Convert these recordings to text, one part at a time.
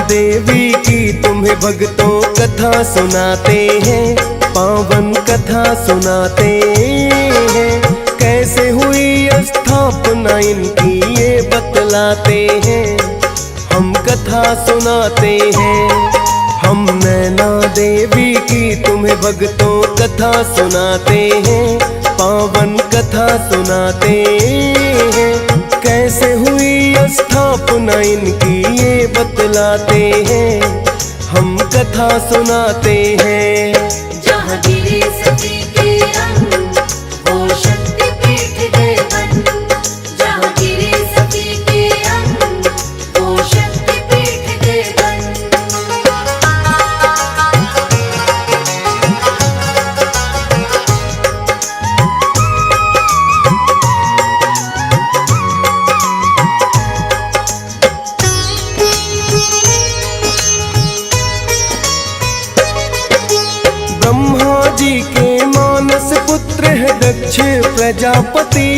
देवी की तुम्हें भक्तों कथा सुनाते हैं, पावन कथा सुनाते हैं। कैसे हुई स्थापना इनकी ये बतलाते हैं, हम कथा सुनाते हैं। हम नैना देवी की तुम्हें भक्तों कथा सुनाते हैं, पावन कथा सुनाते हैं। कैसे हुई स्थापना इनकी ये बतलाते हैं, हम कथा सुनाते हैं। जहाँ गिरे सती के अंग वो शक्तिपीठ गए बन, जहाँ गिरे सती के अंग वो शक्तिपीठ गए बन। ब्रह्मा जी के मानस पुत्र है दक्ष प्रजापति,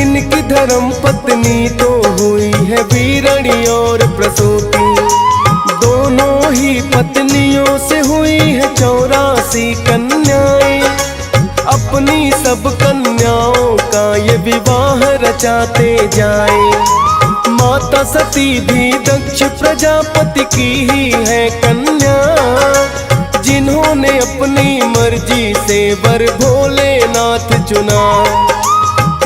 इनकी धर्म पत्नी तो हुई है वीरणी और प्रसूति। दोनों ही पत्नियों से हुई है 84 कन्याएं, अपनी सब कन्याओं का ये विवाह रचाते जाए। माता सती भी दक्ष प्रजापति की ही है कन्या, जिन्होंने अपनी मर्जी से वर भोलेनाथ चुना।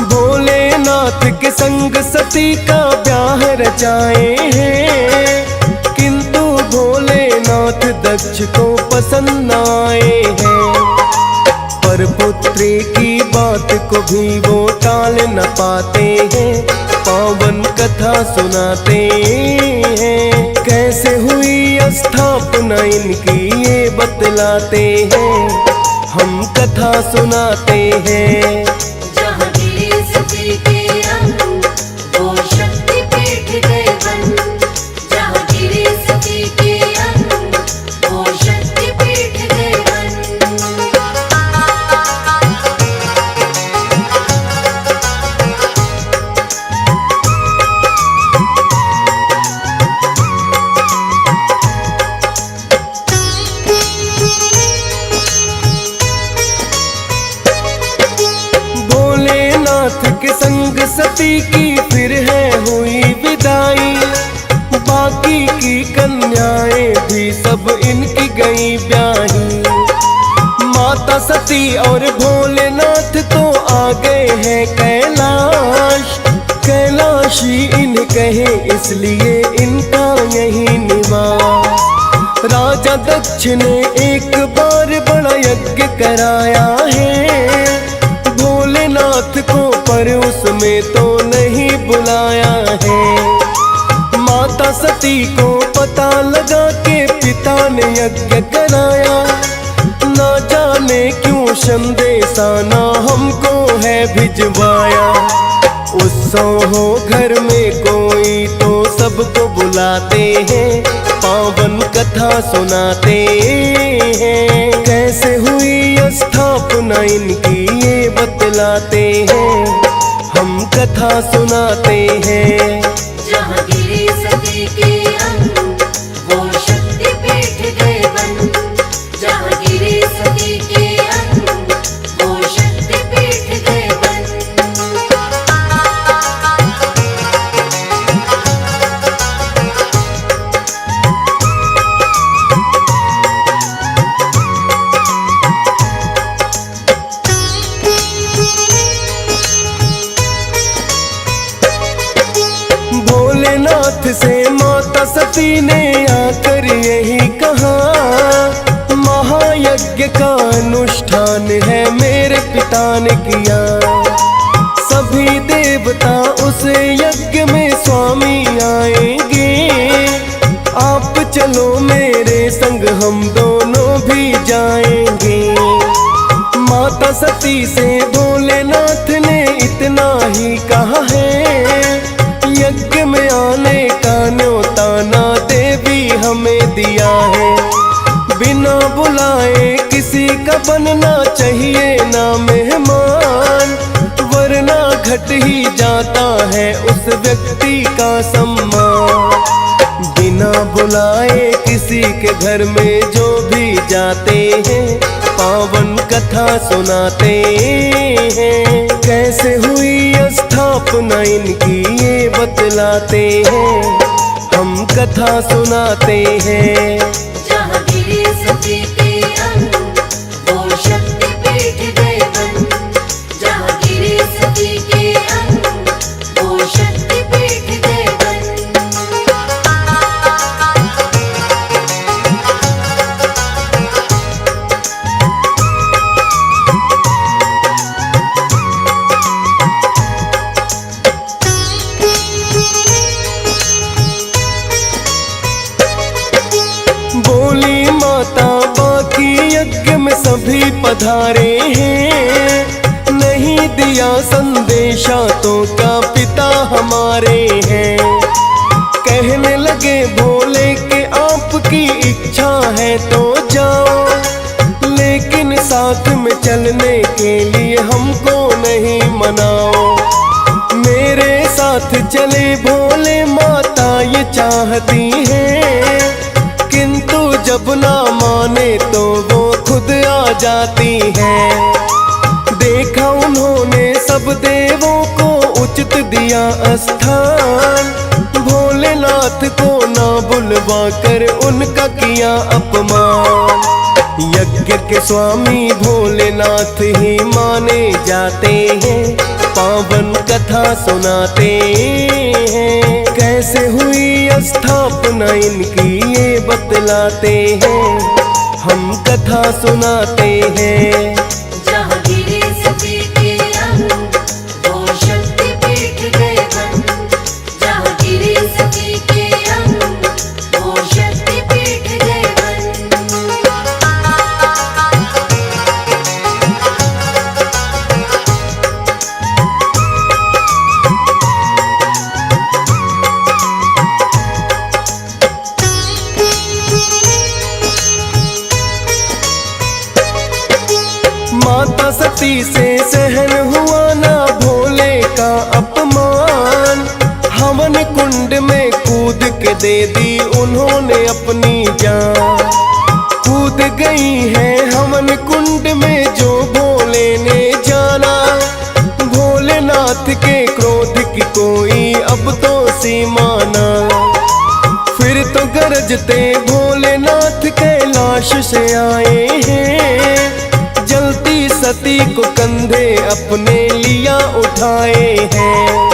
भोलेनाथ के संग सती का ब्याह रचाए हैं, किंतु भोलेनाथ दक्ष को पसंद आए हैं। पर पुत्री की बात को भी वो टाल न पाते हैं, पावन कथा सुनाते हैं। कैसे हुई स्थापना इनकी ये बतलाते हैं, हम कथा सुनाते हैं। जहाँ गिरे सती के अंग वो शक्तिपीठ गए बन, जहाँ गिरे सती के अंग वो शक्तिपीठ गए बन। भोलेनाथ के संग सती की फिर है हुई विदाई, बाकी की कन्याएं भी सब इनकी गई ब्याही। माता सती और भोलेनाथ तो आ गए हैं कैलाश, कैलाशी इन्हें कहे इसलिए इनका यही निवास। राजा दक्ष ने एक बार बड़ा यज्ञ कराया है भोलेनाथ को, पर उसमें तो नहीं बुलाया है। माता सती को पता लगा के पिता ने यज्ञ कराया, ना जाने क्यों संदेशा ना हमको है भिजवाया। उत्सव हो घर में कोई तो सबको बुलाते हैं, पावन कथा सुनाते हैं। कैसे हुई स्थापना इनकी ये बतलाते हैं, हम कथा सुनाते हैं। जहाँ गिरे सती के अंग वो शक्तिपीठ गए बन, जहाँ गिरे सती के अंग वो शक्तिपीठ गए बन। भोलेनाथ से माता सती ने आकर यही कहा, महायज्ञ का अनुष्ठान है मेरे पिता ने किया। सभी देवता उस यज्ञ में स्वामी आएंगे, आप चलो मेरे संग हम दोनों भी जाएंगे। माता सती से भोलेनाथ ने इतना ही कहा है, यज्ञ में आने का न्योता ना देवी हमें दिया है। बिना बुलाए किसी का बनना चाहिए ना मेहमान, वरना घट ही जाता है उस व्यक्ति का सम्मान। बिना बुलाए किसी के घर में जो भी जाते हैं, पावन कथा सुनाते हैं। कैसे हुई स्थापना इनकी ये बतलाते हैं, हम कथा सुनाते हैं। जहाँ गिरे सती के अंग, वो शक्ति पीठ गए बन। जहाँ गिरे सती के अंग, वो शक्ति पीठ गए बन। बोली माता बाकी यज्ञ में सभी पधारे हैं, नहीं दिया संदेशा तो क्या पिता हमारे हैं। कहने लगे भोले के आपकी इच्छा है तो जाओ, लेकिन साथ में चलने के लिए हमको नहीं मनाओ। मेरे साथ चले भोले माता ये चाहती हैं, किंतु जब ना माने तो वो खुद आ जाती हैं। देखा उन्होंने सब देवों को उचित दिया स्थान, भोलेनाथ को ना बुलवा कर उनका किया अपमान। यज्ञ के स्वामी भोलेनाथ ही माने जाते हैं, पावन कथा सुनाते हैं। कैसे हुई स्थापना इनकी ये बतलाते हैं, हम कथा सुनाते हैं। जहाँ गिरे सती के अंग, वो शक्ति पीठ गए बन। जहाँ गिरे सती के अंग, वो शक्ति पीठ गए बन। माता सती से सहन हुआ ना भोले का अपमान, हवन कुंड में कूद के दे दी उन्होंने अपनी जान। कूद गई है हवन कुंड में जो भोले ने जाना, भोलेनाथ के क्रोध की कोई अब तो सीमा ना। फिर तो गरजते भोलेनाथ कैलाश से आए हैं, जलती सती को कंधे अपने लिया उठाए हैं।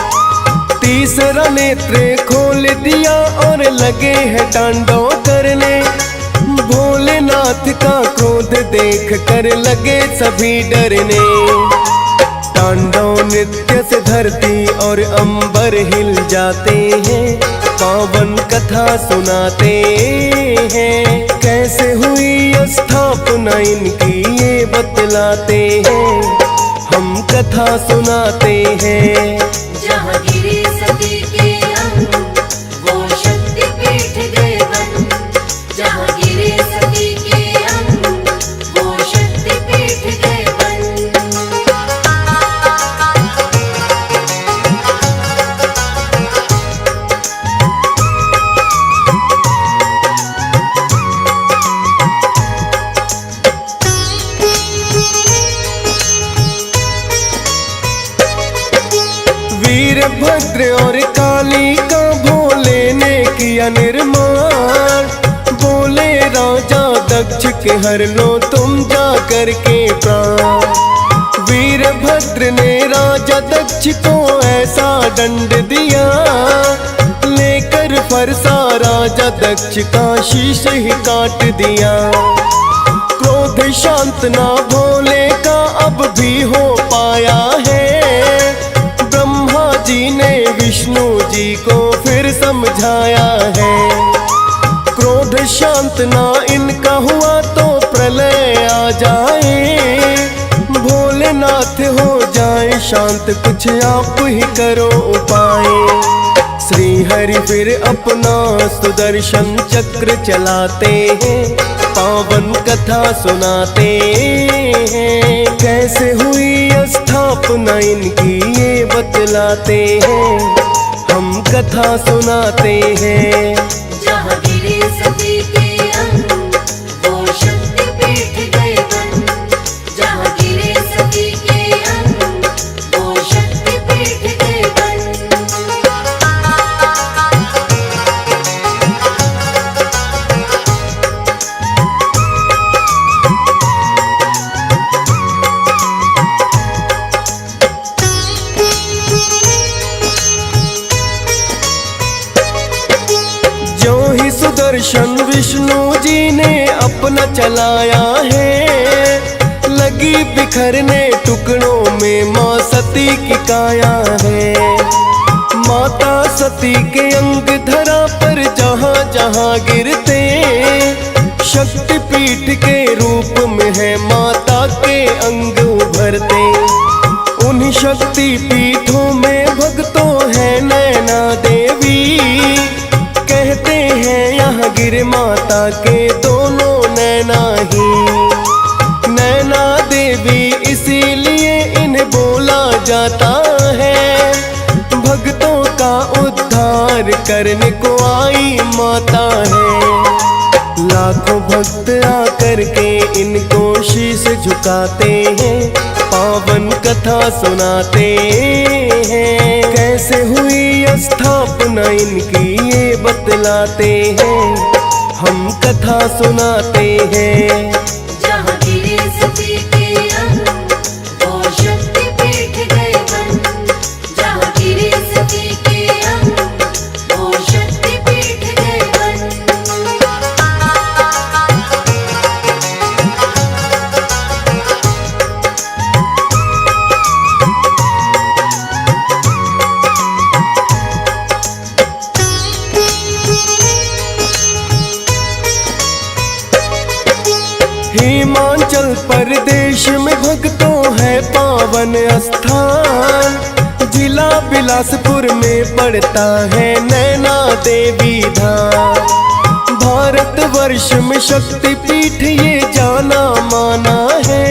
तीसरा नेत्र खोल दिया और लगे हैं तांडव करने, भोलेनाथ का क्रोध देख कर लगे सभी डरने। तांडव नृत्य से धरती और अंबर हिल जाते हैं, पावन कथा सुनाते हैं। कैसे हुई स्थापना इनकी ये बतलाते हैं, हम कथा सुनाते हैं। जहाँ गिरे सती के अंग, वो शक्ति पीठ गए बन। जहाँ गिरे सती के अंग, वो शक्ति पीठ गए बन। वीरभद्र और काली का भोले ने किया निर्माण, बोले राजा दक्ष के हर लो तुम जा कर के प्राण। वीरभद्र ने राजा दक्ष को ऐसा दंड दिया, लेकर फरसा राजा दक्ष का शीश ही काट दिया। क्रोध शांत ना भोले का अब भी हो पाया है, ब्रह्मा जी ने विष्णु जी को फिर समझाया है। क्रोध शांत ना इनका हुआ तो प्रलय आ जाए, भोलेनाथ हो जाए शांत कुछ आप ही करो उपाय। श्री हरि फिर अपना सुदर्शन चक्र चलाते हैं, पावन कथा सुनाते हैं। कैसे हुई स्थापना इनकी ये बतलाते हैं, हम कथा सुनाते हैं। जहाँ गिरे सती के अंग वो शक्ति पीठ गए बन। जहाँ गिरे सती के अंग वो शक्ति पीठ गए बन। जो ही सुदर्शन विष्णु जी ने अपना चलाया है, लगी बिखरने टुकड़ों में माँ सती की काया है। माता सती के अंग धरा पर जहाँ जहाँ गिरते, शक्ति पीठ के रूप में है माता के अंग उभरते। उन्हीं शक्ति पीठों में भक्तों है नैना देवी, कहते हैं यहाँ गिर माता के दोनों नैना ही। नैना देवी इसीलिए इन्हें बोला जाता है, भक्तों का उद्धार करने को आई माता है। लाखों भक्त आकर के इनको शीश झुकाते हैं, पावन कथा सुनाते हैं। कैसे हुई स्थापना इनकी ये बतलाते हैं, हम कथा सुनाते हैं। जहाँ गिरे सती के अंग वो शक्ति पीठ गए बन। जहाँ गिरे सती के अंग वो शक्ति पीठ गए बन। हिमाचल प्रदेश में भक्तों है पावन स्थान। जिला बिलासपुर में पड़ता है नैना देवी धाम। भारत वर्ष में शक्ति पीठ ये जाना माना है।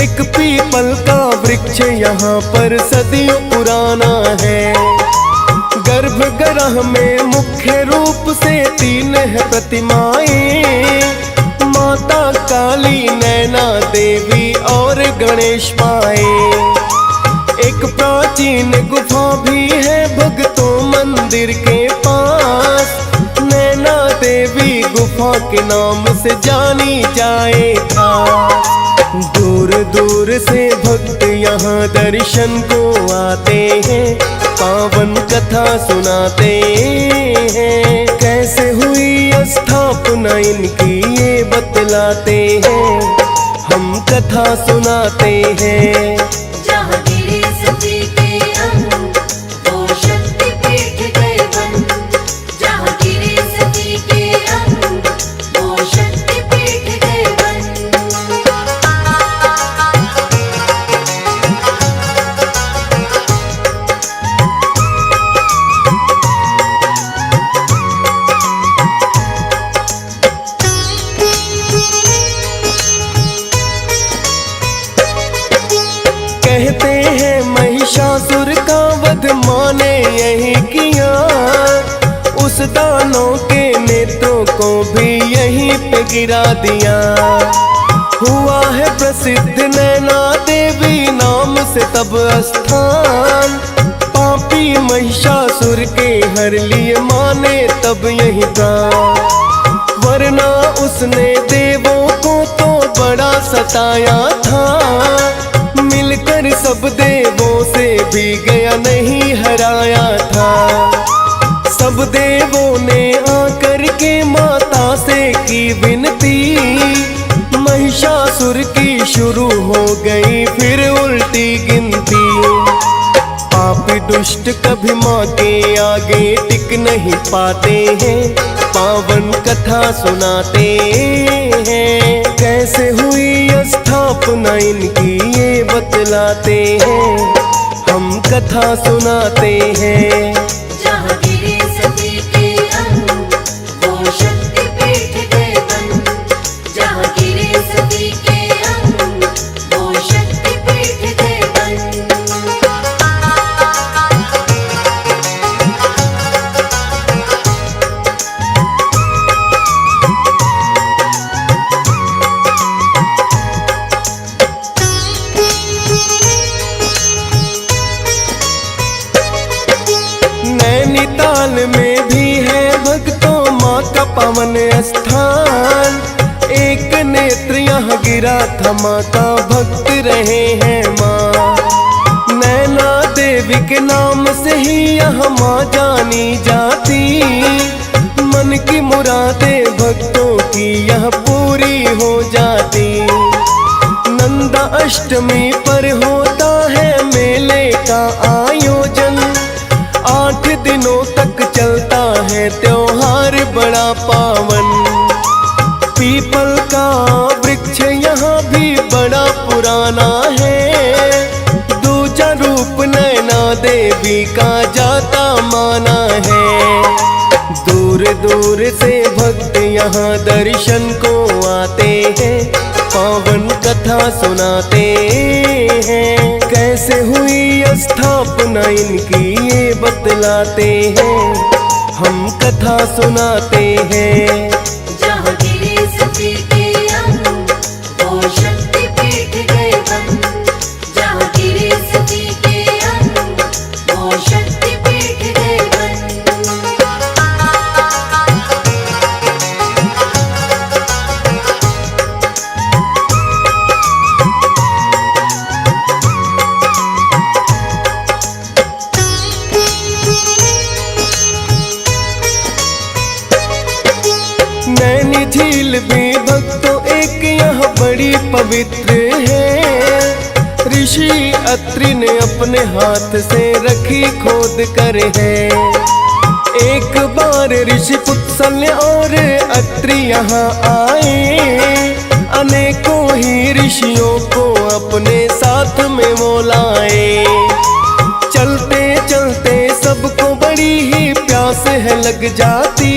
एक पीपल का वृक्ष यहाँ पर सदियों पुराना है। गर्भगृह में मुख्य रूप से 3 है प्रतिमाएं, माता काली, नैना देवी और गणेश माए। एक प्राचीन गुफा भी है भक्तों मंदिर के पास, नैना देवी गुफा के नाम से जानी जाए खास। दूर दूर से भक्त यहाँ दर्शन को आते हैं, पावन कथा सुनाते हैं। कैसे हुई स्थापना इनकी ये बतलाते हैं, हम कथा सुनाते हैं। जहाँ गिरे सती के अंग वो शक्ति पीठ गए बन। जहाँ गिरे सती के अंग वो शक्ति पीठ गए बन। कहते हैं महिषासुर का वध माँ ने यही किया, उस दानव के नेत्रों को भी यहीं पे गिरा दिया। हुआ है प्रसिद्ध नैना देवी नाम से तब स्थान, पापी महिषासुर के हर लिए माँ ने तब यही प्राण। वरना उसने देवों को तो बड़ा सताया था, मिलकर सब देवों से भी गया नहीं हराया था। सब देवों ने आकर के माता से की विनती, महिषासुर की शुरू हो गई फिर उल्टी गिनती। पापी दुष्ट कभी माँ के आगे टिक नहीं पाते हैं, पावन कथा सुनाते हैं। कैसे हुई स्थापना इनकी ये बतलाते हैं, हम कथा सुनाते हैं। जहाँ गिरे सती के अंग वो शक्ति पीठ गए बन। जहाँ गिरे सती के अंग वो शक्ति पीठ गए बन। पावन स्थान, एक नेत्र यहाँ गिरा था माँ का, भक्त रहे हैं माँ। नैना देवी के नाम से ही यहाँ माँ जानी जाती, मन की मुरादें भक्तों की यह पूरी हो जाती। नंदा अष्टमी पर होता है मेले का आयोजन, 8 दिनों तक चलता है त्योहार बड़ा पावन। पीपल का वृक्ष यहाँ भी बड़ा पुराना है, दूजा रूप नैना देवी का जाता माना है। दूर दूर से भक्त यहाँ दर्शन को आते हैं, पावन कथा सुनाते हैं। कैसे हुई स्थापना इनकी ये बतलाते हैं, हम कथा सुनाते हैं। जहाँ गिरे सती के अंग, वो शक्ति पीठ गए बन। जहाँ गिरे सती के अंग, वो शक्ति पीठ गए बन। नैनी झील भी भक्तों एक यहाँ बड़ी पवित्र है, ऋषि अत्रि ने अपने हाथ से रखी खोद कर है। एक बार ऋषि पुत्सल्य और अत्रि यहाँ आए, अनेकों ही ऋषियों को अपने साथ में वो लाए। चलते चलते सबको बड़ी ही प्यास है लग जाती,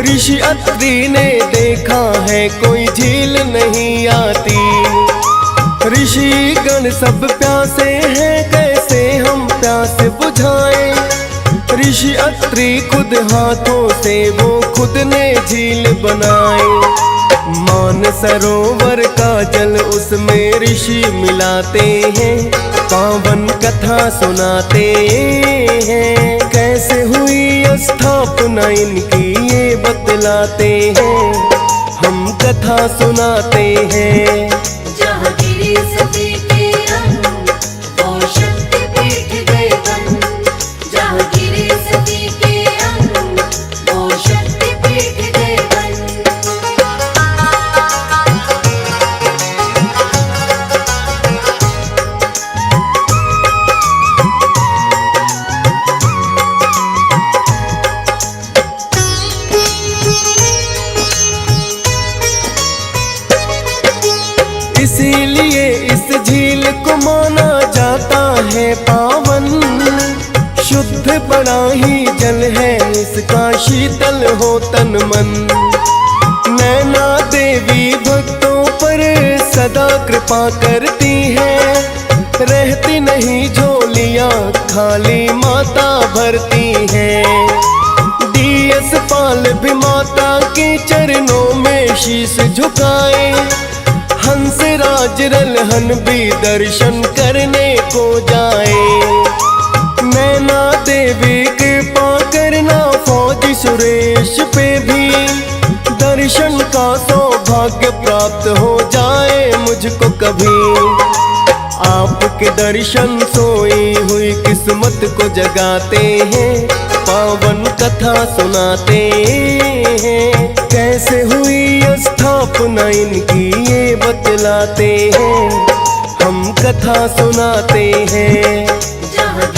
ऋषि अत्रि ने देखा है कोई झील नहीं आती। ऋषि गण सब प्यासे हैं, कैसे हम प्यास बुझाएं। ऋषि अत्रि खुद हाथों से वो खुद ने झील बनाए। मान सरोवर का जल उसमें ऋषि मिलाते हैं, पावन कथा सुनाते हैं। कैसे हुई स्थापना इनकी ये बतलाते हैं, हम कथा सुनाते हैं। जहाँ गिरे सती के अंग, वो शक्ति पीठ गए बन। जहाँ गिरे सती के अंग, वो शक्ति पीठ गए बन। इसीलिए इस झील को माना जाता है पावन, शुद्ध बड़ा ही जल है इसका, शीतल हो तन मन। नैना देवी भक्तों पर सदा कृपा करती है, रहती नहीं झोलियाँ खाली माता भरती है। DS पाल भी माता के चरणों में शीश झुकाए, हंस राज रलहन भी दर्शन करने को जाए। नैना देवी कृपा करना फौजी सुरेश पे भी, दर्शन का सौभाग्य प्राप्त हो जाए मुझको कभी। आपके दर्शन सोई हुई किस्मत को जगाते हैं, पावन कथा सुनाते हैं। कैसे हुई स्थापना इनकी ये बतलाते हैं, हम कथा सुनाते हैं। जहाँ